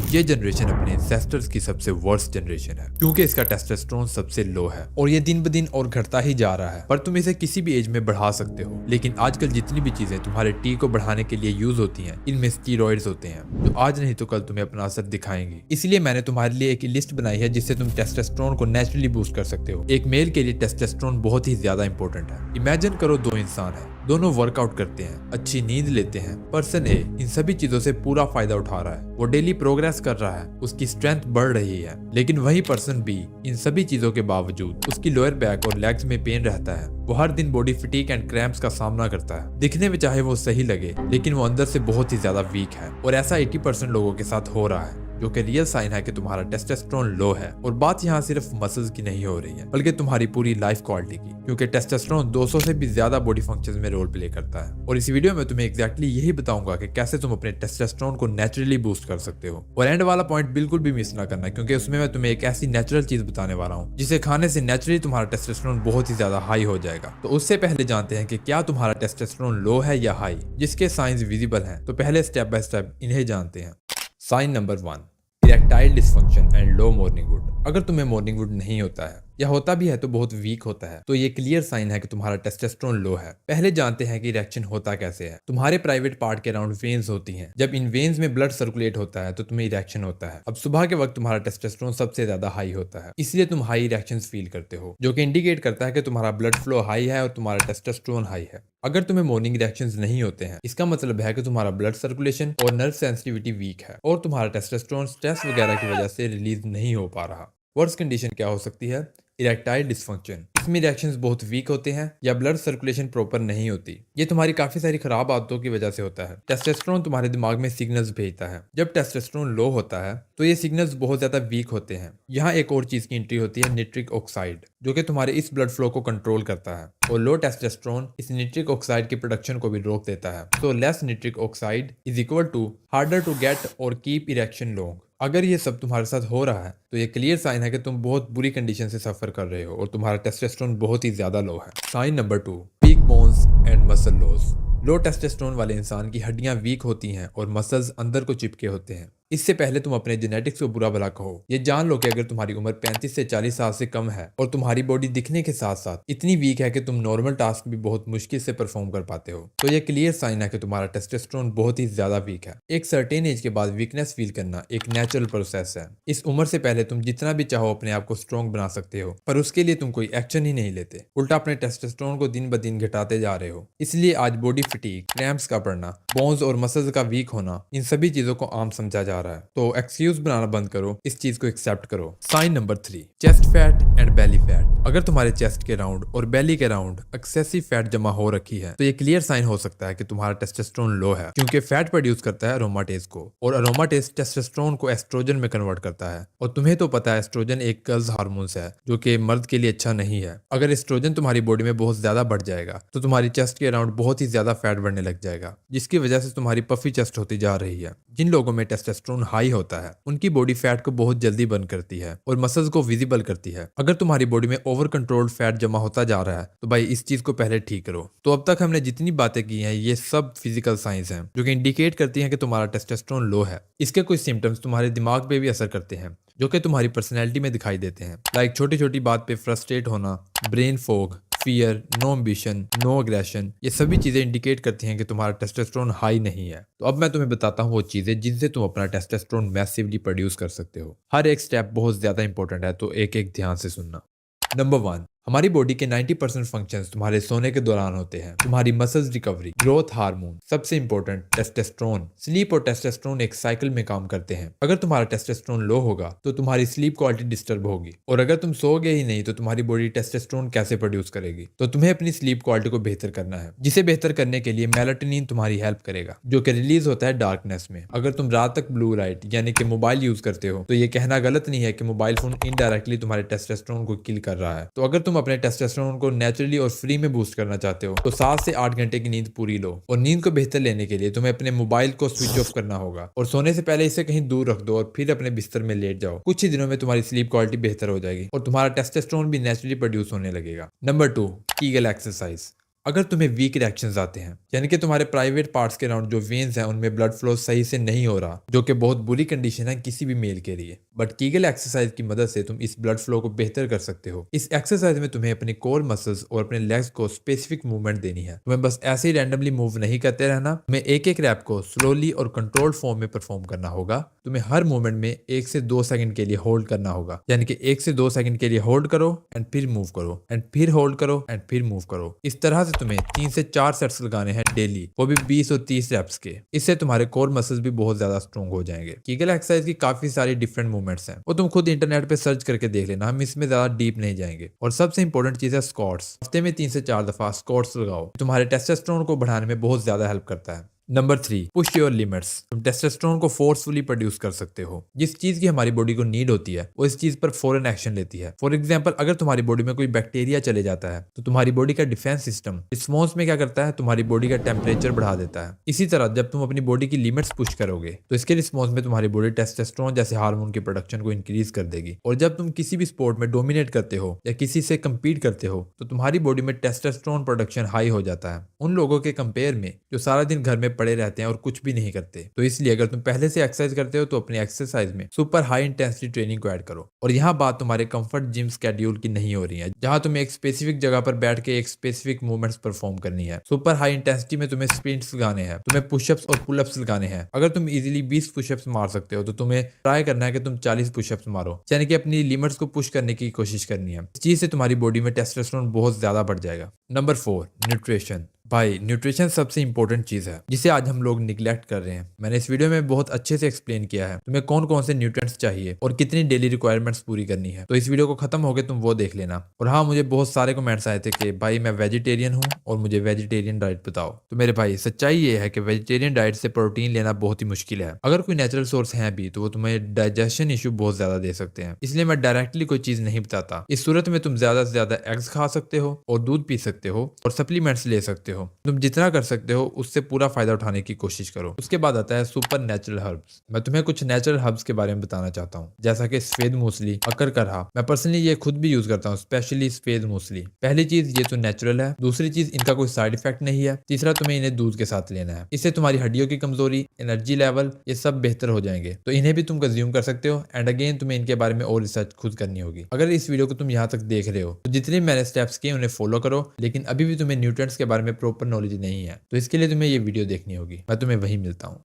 ये जनरेशन अपने एंसेस्टर्स की सबसे वर्स्ट जनरेशन है क्योंकि इसका टेस्टोस्टेरोन सबसे लो है और ये दिन ब दिन और घटता ही जा रहा है। पर तुम इसे किसी भी एज में बढ़ा सकते हो, लेकिन आजकल जितनी भी चीजें तुम्हारे टी को बढ़ाने के लिए यूज होती हैं, इनमें स्टीरॉइड्स होते हैं जो आज नहीं तो कल तुम्हें अपना असर दिखाएंगी। इसलिए मैंने तुम्हारे लिए एक लिस्ट बनाई है जिससे तुम टेस्टोस्टेरोन को नेचुरली बूस्ट कर सकते हो। एक मेल के लिए टेस्टोस्टेरोन बहुत ही ज्यादा इंपॉर्टेंट है। इमेजिन करो दो इंसान है, दोनों वर्कआउट करते हैं, अच्छी नींद लेते हैं। पर्सन ए इन सभी चीजों से पूरा फायदा उठा रहा है, वो डेली प्रोग्रेस कर रहा है, उसकी स्ट्रेंथ बढ़ रही है। लेकिन वही पर्सन बी इन सभी चीजों के बावजूद उसकी लोअर बैक और लेग्स में पेन रहता है। वो हर दिन बॉडी फटीग एंड क्रैम्प्स का सामना करता है। दिखने में चाहे वो सही लगे, लेकिन वो अंदर से बहुत ही ज्यादा वीक है और ऐसा 80% लोगों के साथ हो रहा है, जो कि रियल साइन है कि तुम्हारा टेस्टोस्टेरोन लो है। और बात यहाँ सिर्फ मसल्स की नहीं हो रही है, बल्कि तुम्हारी पूरी लाइफ क्वालिटी की, क्योंकि टेस्टोस्टेरोन 200 से भी ज्यादा बॉडी फंक्शंस में रोल प्ले करता है। और इस वीडियो में तुम्हें एग्जैक्टली यही बताऊंगा कि कैसे तुम अपने टेस्टोस्टेरोन को नेचुरली बूस्ट कर सकते हो। और एंड वाला पॉइंट बिल्कुल भी मिस ना करना, क्योंकि उसमें मैं तुम्हें एक ऐसी नेचुरल चीज बताने वाला हूँ जिसे खाने से नेचुरली तुम्हारा टेस्टोस्टेरोन बहुत ही ज्यादा हाई हो जाएगा। तो उससे पहले जानते हैं कि क्या तुम्हारा टेस्टोस्टेरोन लो है या हाई, जिसके साइंस विजिबल हैं। तो पहले स्टेप बाय स्टेप इन्हें जानते हैं। Sign number 1, erectile dysfunction and low morning wood. अगर तुम्हें मॉर्निंग वुड नहीं होता है या होता भी है तो बहुत वीक होता है, तो ये क्लियर साइन है कि तुम्हारा टेस्टोस्टेरोन लो है। पहले जानते हैं कि इरेक्शन होता कैसे है। तुम्हारे प्राइवेट पार्ट के अराउंड वेन्स होती हैं। जब इन वेन्स में ब्लड सर्कुलेट होता है तो तुम्हें इरेक्शन होता है। अब सुबह के वक्त तुम्हारा टेस्टोस्टेरोन सबसे ज्यादा हाई होता है, इसलिए तुम हाई इरेक्शंस फील करते हो, जो कि इंडिकेट करता है कि तुम्हारा ब्लड फ्लो हाई है और तुम्हारा टेस्टोस्टेरोन हाई है। अगर तुम्हें मॉर्निंग इरेक्शंस नहीं होते हैं, इसका मतलब है कि तुम्हारा ब्लड सर्कुलेशन और नर्व सेंसिटिविटी वीक है और तुम्हारा टेस्टोस्टेरोन स्ट्रेस वगैरह की वजह से रिलीज नहीं हो पा रहा। वर्स कंडीशन क्या हो सकती है? Erectile dysfunction. इसमें रिएक्शंस बहुत वीक होते हैं या ब्लड सर्कुलेशन प्रॉपर नहीं होती। ये तुम्हारी काफी सारी खराब आदतों की वजह से होता है। टेस्टोस्टेरोन तुम्हारे दिमाग में सिग्नल्स भेजता है। जब टेस्टोस्टेरोन लो होता है तो ये सिग्नल्स बहुत ज्यादा वीक होते हैं। यहाँ एक और चीज की एंट्री होती है, निट्रिक ऑक्साइड, जो कि तुम्हारे इस ब्लड फ्लो को कंट्रोल करता है। और लो टेस्टोस्टेरोन इस निट्रिक ऑक्साइड की प्रोडक्शन को भी रोक देता है। तो less nitric oxide is equal to harder to get और कीप इरेक्शन लॉन्ग। अगर ये सब तुम्हारे साथ हो रहा है तो ये क्लियर साइन है कि तुम बहुत बुरी कंडीशन से सफर कर रहे हो और तुम्हारा टेस्टोस्टेरोन बहुत ही ज्यादा लो है। Sign number 2, weak bones and muscle loss. Low testosterone वाले इंसान की हड्डियां वीक होती हैं और मसल्स अंदर को चिपके होते हैं। इससे पहले तुम अपने जेनेटिक्स को बुरा भला कहो, ये जान लो कि अगर तुम्हारी उम्र 35 से 40 साल से कम है और तुम्हारी बॉडी दिखने के साथ साथ इतनी वीक है कि तुम नॉर्मल टास्क भी बहुत मुश्किल से परफॉर्म कर पाते हो, तो ये क्लियर साइन है कि तुम्हारा टेस्टोस्टेरोन बहुत ही ज्यादा वीक है। एक सर्टेन एज के बाद वीकनेस फील करना एक नेचुरल प्रोसेस है। इस उम्र से पहले तुम जितना भी चाहो अपने आप को स्ट्रॉन्ग बना सकते हो, पर उसके लिए तुम कोई एक्शन ही नहीं लेते, उल्टा अपने टेस्टोस्टेरोन को दिन ब दिन घटाते जा रहे हो। इसलिए आज बॉडी फटीग, क्रैम्प्स का पड़ना, बोन्स और मसल्स का वीक होना, इन सभी चीजों को आम समझा जा रहा है। तो एक्सक्यूज बनाना बंद करो, इस चीज को एक्सेप्ट करो। Sign number 3, chest fat and belly fat. अगर तुम्हारे चेस्ट के राउंड और बेली के राउंड एक्सेसिव फैट जमा हो रखी है तो ये क्लियर साइन हो सकता है कि तुम्हारा टेस्टोस्टेरोन लो है, क्योंकि फैट प्रोड्यूस करता है अरोमाटेज को और अरोमाटेज टेस्टोस्टेरोन को एस्ट्रोजन में कन्वर्ट करता है। और तुम्हें तो पता है एस्ट्रोजन एक गर्ल्स हार्मोन्स है जो कि मर्द के लिए अच्छा नहीं है। अगर एस्ट्रोजन तुम्हारी बॉडी में बहुत ज्यादा बढ़ जाएगा तो तुम्हारी चेस्ट के अराउंड बहुत ही ज्यादा फैट बढ़ने लग जाएगा, जिसकी वजह से तुम्हारी पफी चेस्ट होती जा रही है। जिन लोगों में टेस्टोस्टेरोन हाई होता है उनकी बॉडी फैट को बहुत जल्दी बर्न करती है और मसल्स को विजिबल करती है। अगर तुम्हारी बॉडी में ओवर कंट्रोल्ड फैट जमा होता जा रहा है तो भाई इस चीज को पहले ठीक करो। तो अब तक हमने जितनी बातें की हैं ये सब फिजिकल साइंस हैं जो कि इंडिकेट करती हैं कि तुम्हारा टेस्टोस्टेरोन लो है। इसके कुछ सिम्टम्स तुम्हारे दिमाग पे भी असर करते हैं, जो कि तुम्हारी पर्सनैलिटी में दिखाई देते हैं। लाइक छोटी छोटी बात पे फ्रस्ट्रेट होना, brain fog, fear, no ambition, no aggression, ये सभी चीजें इंडिकेट करती हैं कि तुम्हारा टेस्टोस्टेरोन हाई नहीं है। तो अब मैं तुम्हें बताता हूँ वो चीजें जिनसे तुम अपना टेस्टोस्टेरोन मैसिवली प्रोड्यूस कर सकते हो। हर एक स्टेप बहुत ज्यादा इंपॉर्टेंट है, तो एक एक ध्यान से सुनना। नंबर 1, हमारी बॉडी के 90% फंक्शंस तुम्हारे सोने के दौरान होते हैं। तुम्हारी मसल्स रिकवरी, ग्रोथ हार्मोन, सबसे इंपॉर्टेंट टेस्टोस्टेरोन। स्लीप और टेस्टोस्टेरोन एक साइकिल में काम करते हैं। अगर तुम्हारा टेस्टोस्टेरोन लो होगा तो तुम्हारी स्लीप क्वालिटी डिस्टर्ब होगी, और अगर तुम सोओगे ही नहीं तो तुम्हारी बॉडी टेस्टोस्टेरोन कैसे प्रोड्यूस करेगी। तो तुम्हें अपनी स्लीप क्वालिटी को बेहतर करना है, जिसे बेहतर करने के लिए मेलाटोनिन तुम्हारी हेल्प करेगा, जो कि रिलीज होता है डार्कनेस में। अगर तुम रात तक ब्लू लाइट यानी कि मोबाइल यूज करते हो तो ये कहना गलत नहीं है कि मोबाइल फोन इनडायरेक्टली तुम्हारे टेस्टोस्टेरोन को किल कर रहा है। तो अगर तुम अपने टेस्टोस्टेरोन को नेचुरली और फ्री में बूस्ट करना चाहते हो तो 7 से 8 घंटे की नींद पूरी लो। और नींद को बेहतर लेने के लिए तुम्हें अपने मोबाइल को स्विच ऑफ करना होगा और सोने से पहले इसे कहीं दूर रख दो और फिर अपने बिस्तर में लेट जाओ। कुछ ही दिनों में तुम्हारी स्लीप क्वालिटी बेहतर हो जाएगी और तुम्हारा टेस्टोस्टेरोन भी नेचुरली प्रोड्यूस होने लगेगा। Number 2, Kegel exercise. अगर तुम्हें वीक रिएक्शंस आते हैं, यानी कि तुम्हारे प्राइवेट पार्ट्स के अराउंड जो वेन्स हैं उनमें ब्लड फ्लो सही से नहीं हो रहा, जो कि बहुत बुरी कंडीशन है किसी भी मेल के लिए, बट कीगल एक्सरसाइज की मदद से तुम इस ब्लड फ्लो को बेहतर कर सकते हो। इस एक्सरसाइज में तुम्हें अपने कोर मसल्स और अपने लेग्स को स्पेसिफिक मूवमेंट देनी है। तुम्हें बस ऐसे ही रैंडमली मूव नहीं करते रहना, तुम्हें एक एक रैप को स्लोली और कंट्रोल्ड फॉर्म में परफॉर्म करना होगा। तुम्हें हर मूवमेंट में 1 से 2 सेकंड के लिए होल्ड करना होगा, यानी कि 1 से 2 सेकंड के लिए होल्ड करो एंड फिर मूव करो एंड फिर होल्ड करो एंड फिर मूव करो। इस तरह से तुम्हें 3 से 4 सेट्स लगाने हैं डेली, वो भी 20 और 30 रेप्स के। इससे तुम्हारे कोर मसल्स भी बहुत ज्यादा स्ट्रॉन्ग हो जाएंगे। कीगल एक्सरसाइज की काफी सारी डिफरेंट मूवमेंट्स हैं, वो तुम खुद इंटरनेट पे सर्च करके देख लेना, हम इसमें ज्यादा डीप नहीं जाएंगे। और सबसे इंपॉर्टेंट चीज है स्क्वाट्स। हफ्ते में 3 से 4 दफा स्क्वाट्स लगाओ, तुम्हारे टेस्टोस्टेरोन को बढ़ाने में बहुत ज्यादा हेल्प करता है। Number 3, push your limits. तुम टेस्टोस्टेरोन को फोर्सफुली प्रोड्यूस कर सकते हो। जिस चीज की हमारी बॉडी को नीड होती है वो इस चीज पर फौरन एक्शन लेती है। फॉर एग्जांपल, अगर तुम्हारी बॉडी में कोई बैक्टीरिया चले जाता है तो तुम्हारी बॉडी का डिफेंस सिस्टम रिस्पॉन्स में क्या करता है, तुम्हारी बॉडी का टेम्परेचर बढ़ा देता है। इसी तरह जब तुम अपनी बॉडी की लिमिट्स पुश करोगे तो इसके रिस्पॉन्स में तुम्हारी बॉडी टेस्टोस्टेरोन जैसे हार्मोन की प्रोडक्शन को इंक्रीज कर देगी। और जब तुम किसी भी स्पोर्ट में डोमिनेट करते हो या किसी से कम्पीट करते हो तो तुम्हारी बॉडी में टेस्टोस्टेरोन प्रोडक्शन हाई हो जाता है, उन लोगों के कंपेयर में जो सारा दिन घर में पड़े रहते हैं और कुछ भी नहीं करते। तो इसलिए अगर तुम पहले से एक्सरसाइज करते हो तो अपनी एक्सरसाइज में सुपर हाई इंटेंसिटी ट्रेनिंग को ऐड करो। और यहाँ बात तुम्हारे कंफर्ट जिम स्केड्यूल की नहीं हो रही है, जहां तुम्हें एक स्पेसिफिक जगह पर बैठ के एक स्पेसिफिक मूवमेंट्स परफॉर्म करनी है। सुपर हाई इंटेंसिटी में तुम्हें स्प्रिंट्स लगाने हैं, तुम्हें पुशअप्स और पुलअप्स लगाने हैं। अगर तुम इजीली 20 पुशअप्स मार सकते हो तो तुम्हें ट्राई करना है कि तुम 40 पुशअप्स मारो, यानी कि अपनी लिमिट्स को पुश करने की कोशिश करनी है। इस चीज से तुम्हारी बॉडी में टेस्टोस्टेरोन बहुत ज्यादा बढ़ जाएगा। Number 4, nutrition. भाई, न्यूट्रिशन सबसे इंपॉर्टेंट चीज है जिसे आज हम लोग निगलेक्ट कर रहे हैं। मैंने इस वीडियो में बहुत अच्छे से एक्सप्लेन किया है तुम्हें कौन कौन से न्यूट्रिएंट्स चाहिए और कितनी डेली रिक्वायरमेंट्स पूरी करनी है। तो इस वीडियो को खत्म हो गए तुम वो देख लेना। और हाँ, मुझे बहुत सारे कमेंट्स आए थे कि भाई मैं वेजिटेरियन हूँ और मुझे वेजिटेरियन डाइट बताओ। तो मेरे भाई, सच्चाई ये है कि वेजिटेरियन डाइट से प्रोटीन लेना बहुत ही मुश्किल है। अगर कोई नेचुरल सोर्स है भी तो वो तुम्हें डाइजेशन इशू बहुत ज्यादा दे सकते हैं, इसलिए मैं डायरेक्टली कोई चीज नहीं बताता। इस सूरत में तुम ज्यादा से ज्यादा एग्स खा सकते हो और दूध पी सकते हो और सप्लीमेंट्स ले सकते हो। तुम जितना कर सकते हो उससे पूरा फायदा उठाने की कोशिश करो। उसके बाद आता है सुपर नेचुरल हर्ब्स। मैं तुम्हें कुछ नेचुरल हर्ब्स के बारे में बताना चाहता हूँ, जैसा कि सफेद मूसली, अकर करहा। मैं पर्सनली ये खुद भी यूज करता हूँ, स्पेशली सफेद मूसली। पहली चीज, ये तो नेचुरल है। दूसरी चीज, इनका कोई साइड इफेक्ट नहीं है। तीसरा, तुम्हें इन्हें दूध के साथ लेना है। इससे तुम्हारी हड्डियों की कमजोरी, एनर्जी लेवल, ये सब बेहतर हो जाएंगे। तो इन्हें भी तुम कंज्यूम कर सकते हो। एंड अगेन, तुम्हें इनके बारे में और रिसर्च खुद करनी होगी। अगर इस वीडियो को तुम यहाँ तक देख रहे हो तो जितने मैंने स्टेप्स किए उन्हें फॉलो करो, लेकिन अभी भी तुम्हें न्यूट्रिएंट्स के बारे में प्रॉपर नॉलेज नहीं है तो इसके लिए तुम्हें ये वीडियो देखनी होगी। मैं तुम्हें वहीं मिलता हूँ।